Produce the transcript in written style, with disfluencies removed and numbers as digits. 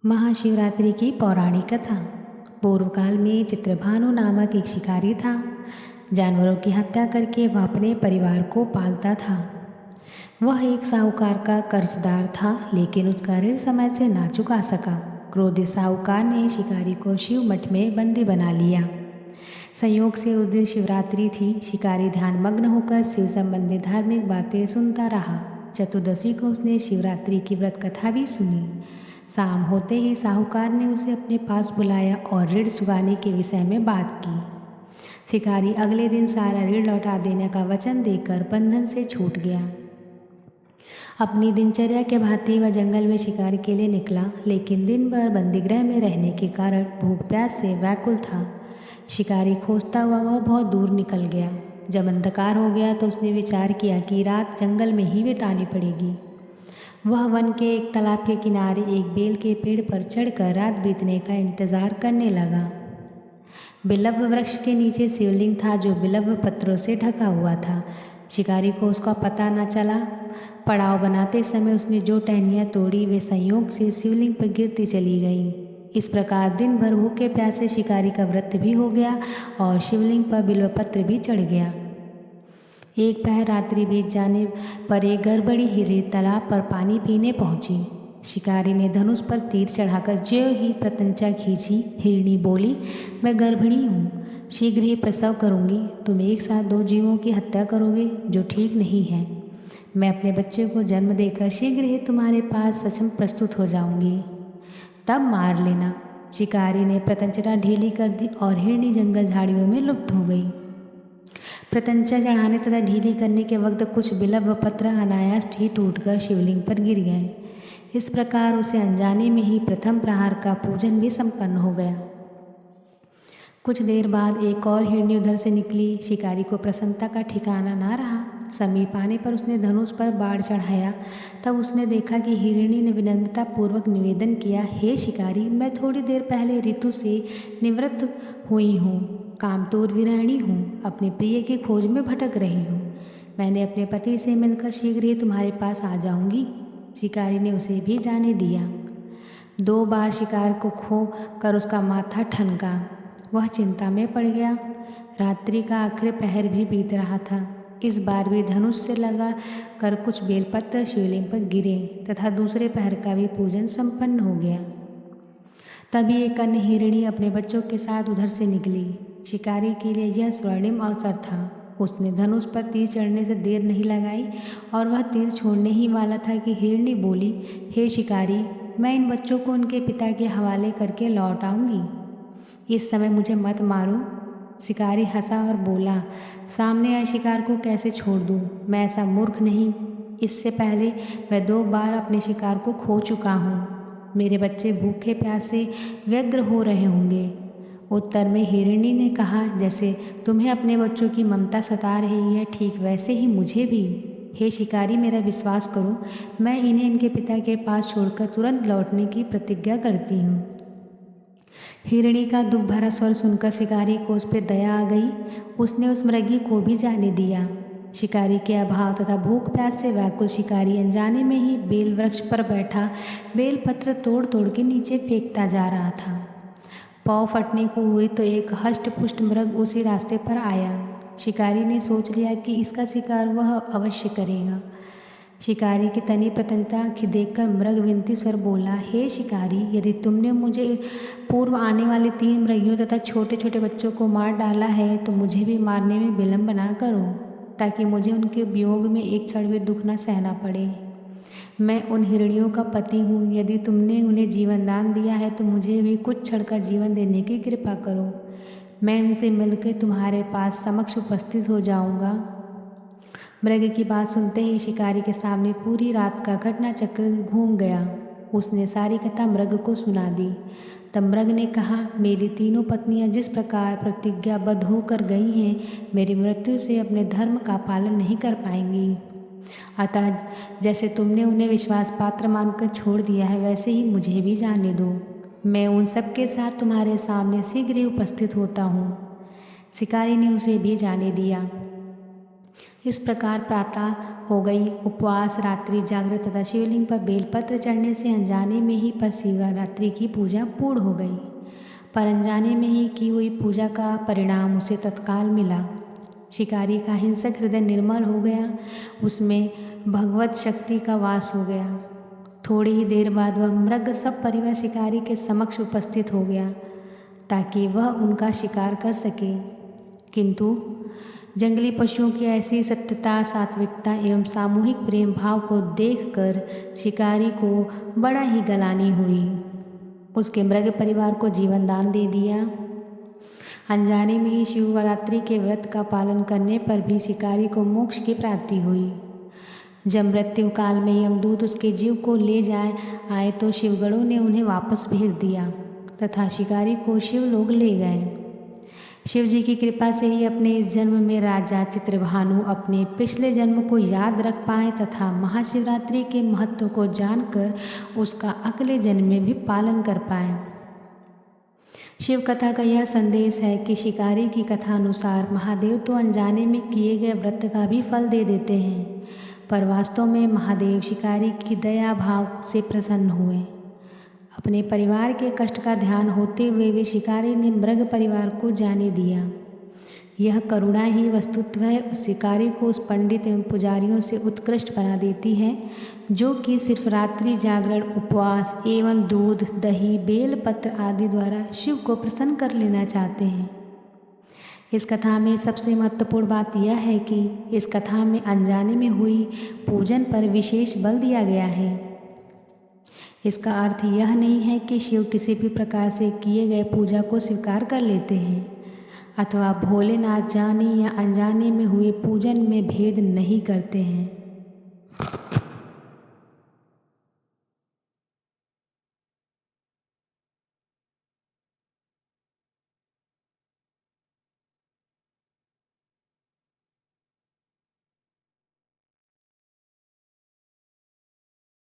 महाशिवरात्रि की पौराणिक कथा। पूर्व काल में चित्रभानु नामक एक शिकारी था। जानवरों की हत्या करके वह अपने परिवार को पालता था। वह एक साहूकार का कर्जदार था, लेकिन उसका ऋण समय से ना चुका सका। क्रोधित साहूकार ने शिकारी को शिव मठ में बंदी बना लिया। संयोग से उस दिन शिवरात्रि थी। शिकारी ध्यानमग्न होकर शिव संबंधी धार्मिक बातें सुनता रहा। चतुर्दशी को उसने शिवरात्रि की व्रत कथा भी सुनी। शाम होते ही साहूकार ने उसे अपने पास बुलाया और ऋण चुकाने के विषय में बात की। शिकारी अगले दिन सारा ऋण लौटा देने का वचन देकर बंधन से छूट गया। अपनी दिनचर्या के भांति वह जंगल में शिकार के लिए निकला, लेकिन दिन भर बंदीगृह में रहने के कारण भूख प्यास से व्याकुल था। शिकारी खोजता हुआ वह बहुत दूर निकल गया। जब अंधकार हो गया तो उसने विचार किया कि रात जंगल में ही बितानी पड़ेगी। वह वन के एक तालाब के किनारे एक बेल के पेड़ पर चढ़कर रात बीतने का इंतजार करने लगा। बिल्व वृक्ष के नीचे शिवलिंग था, जो बिल्व पत्रों से ढका हुआ था। शिकारी को उसका पता न चला। पड़ाव बनाते समय उसने जो टहनियाँ तोड़ी वे संयोग से शिवलिंग पर गिरती चली गईं। इस प्रकार दिन भर भूखे प्यासे शिकारी का व्रत भी हो गया और शिवलिंग पर बिल्वपत्र भी चढ़ गया। एक पहर रात्रि बीत जाने पर एक गड़बड़ी हिरनी तालाब पर पानी पीने पहुंची। शिकारी ने धनुष पर तीर चढ़ाकर ज्यों ही प्रत्यंचा खींची, हिरनी बोली, मैं गर्भिणी हूँ, शीघ्र ही प्रसव करूँगी। तुम एक साथ दो जीवों की हत्या करोगे, जो ठीक नहीं है। मैं अपने बच्चे को जन्म देकर शीघ्र ही तुम्हारे पास सक्षम प्रस्तुत हो जाऊँगी, तब मार लेना। शिकारी ने प्रत्यंचा ढीली कर दी और हिरनी जंगल झाड़ियों में लुप्त हो गई। प्रत्यंचा चढ़ाने तथा ढीली करने के वक्त कुछ बिल्व पत्र अनायास ही टूटकर शिवलिंग पर गिर गए। इस प्रकार उसे अनजाने में ही प्रथम प्रहार का पूजन भी संपन्न हो गया। कुछ देर बाद एक और हिरनी उधर से निकली। शिकारी को प्रसन्नता का ठिकाना ना रहा। समीप आने पर उसने धनुष पर बाढ़ चढ़ाया। तब उसने देखा कि हिरणी ने विनम्रता पूर्वक निवेदन किया, हे शिकारी, मैं थोड़ी देर पहले ऋतु से निवृत्त हुई हूँ, कामतोर विरहिणी हूँ, अपने प्रिय की खोज में भटक रही हूँ। मैंने अपने पति से मिलकर शीघ्र ही तुम्हारे पास आ जाऊँगी। शिकारी ने उसे भी जाने दिया। 2 बार शिकार को खो कर उसका माथा ठनका। वह चिंता में पड़ गया। रात्रि का आखिरी पहर भी बीत रहा था। इस बार भी धनुष से लगा कर कुछ बेलपत्र शिवलिंग पर गिरे तथा दूसरे पहर का भी पूजन संपन्न हो गया। तभी एक अन्य हिरणी अपने बच्चों के साथ उधर से निकली। शिकारी के लिए यह स्वर्णिम अवसर था। उसने धनुष पर तीर चढ़ने से देर नहीं लगाई और वह तीर छोड़ने ही वाला था कि हिरणी बोली, हे शिकारी, मैं इन बच्चों को उनके पिता के हवाले करके लौट आऊँगी। इस समय मुझे मत मारो। शिकारी हंसा और बोला, सामने आए शिकार को कैसे छोड़ दूँ? मैं ऐसा मूर्ख नहीं। इससे पहले मैं 2 बार अपने शिकार को खो चुका हूँ। मेरे बच्चे भूखे प्यासे व्यग्र हो रहे होंगे। उत्तर में हिरणी ने कहा, जैसे तुम्हें अपने बच्चों की ममता सता रही है, ठीक वैसे ही मुझे भी। हे शिकारी, मेरा विश्वास करो, मैं इन्हें इनके पिता के पास छोड़कर तुरंत लौटने की प्रतिज्ञा करती हूँ। हिरणी का दुख भरा स्वर सुनकर शिकारी को उस पर दया आ गई। उसने उस मृगी को भी जाने दिया। शिकारी के अभाव तथा भूख प्यास से व्याकुल शिकारी अनजाने में ही बेल वृक्ष पर बैठा बेल पत्र तोड़ तोड़ के नीचे फेंकता जा रहा था। पाँव फटने को हुई तो एक हष्ट पुष्ट मृग उसी रास्ते पर आया। शिकारी ने सोच लिया कि इसका शिकार वह अवश्य करेगा। शिकारी की तनी प्रत्यंता देखकर मृग विनती स्वर बोला, हे शिकारी, यदि तुमने मुझे पूर्व आने वाले 3 मृगियों तथा छोटे छोटे बच्चों को मार डाला है तो मुझे भी मारने में विलम्ब ना करो, ताकि मुझे उनके वियोग में एक क्षण भी दुख न सहना पड़े। मैं उन हिरणियों का पति हूँ। यदि तुमने उन्हें जीवन दान दिया है तो मुझे भी कुछ क्षण का जीवन देने की कृपा करो। मैं उनसे मिलकर तुम्हारे पास समक्ष उपस्थित हो जाऊँगा। मृग की बात सुनते ही शिकारी के सामने पूरी रात का घटना चक्र घूम गया। उसने सारी कथा मृग को सुना दी। तब मृग ने कहा, मेरी तीनों पत्नियां जिस प्रकार प्रतिज्ञाबद्ध होकर गई हैं, मेरी मृत्यु से अपने धर्म का पालन नहीं कर पाएंगी। अतः जैसे तुमने उन्हें विश्वास पात्र मानकर छोड़ दिया है, वैसे ही मुझे भी जाने दो। मैं उन सब के साथ तुम्हारे सामने शीघ्र ही उपस्थित होता हूँ। शिकारी ने उसे भी जाने दिया। इस प्रकार प्रातः हो गई। उपवास, रात्रि जागृत तथा शिवलिंग पर बेलपत्र चढ़ने से अनजाने में ही पर शिवरात्रि की पूजा पूर्ण हो गई। पर अनजाने में ही की हुई पूजा का परिणाम उसे तत्काल मिला। शिकारी का हिंसक हृदय निर्मल हो गया, उसमें भगवत शक्ति का वास हो गया। थोड़ी ही देर बाद वह मृग सब परिवार शिकारी के समक्ष उपस्थित हो गया ताकि वह उनका शिकार कर सके। किंतु जंगली पशुओं की ऐसी सत्यता, सात्विकता एवं सामूहिक प्रेम भाव को देखकर शिकारी को बड़ा ही ग्लानि हुई। उसके मृग परिवार को जीवन दान दे दिया। अनजाने में ही शिवरात्रि के व्रत का पालन करने पर भी शिकारी को मोक्ष की प्राप्ति हुई। जब मृत्यु काल में यमदूत उसके जीव को ले आए तो शिवगणों ने उन्हें वापस भेज दिया तथा शिकारी को शिवलोक ले गए। शिव जी की कृपा से ही अपने इस जन्म में राजा चित्रभानु अपने पिछले जन्म को याद रख पाए तथा महाशिवरात्रि के महत्व को जानकर उसका अगले जन्म में भी पालन कर पाए। शिव कथा का यह संदेश है कि शिकारी की कथा अनुसार महादेव तो अनजाने में किए गए व्रत का भी फल दे देते हैं, पर वास्तव में महादेव शिकारी की दया भाव से प्रसन्न हुए। अपने परिवार के कष्ट का ध्यान होते हुए वे शिकारी ने मृग परिवार को जाने दिया। यह करुणा ही वस्तुतः उस शिकारी को उस पंडित एवं पुजारियों से उत्कृष्ट बना देती है जो कि सिर्फ रात्रि जागरण, उपवास एवं दूध, दही, बेल पत्र आदि द्वारा शिव को प्रसन्न कर लेना चाहते हैं। इस कथा में सबसे महत्वपूर्ण बात यह है कि इस कथा में अनजाने में हुई पूजन पर विशेष बल दिया गया है। इसका अर्थ यह नहीं है कि शिव किसी भी प्रकार से किए गए पूजा को स्वीकार कर लेते हैं अथवा भोलेनाथ जाने या अनजाने में हुए पूजन में भेद नहीं करते हैं।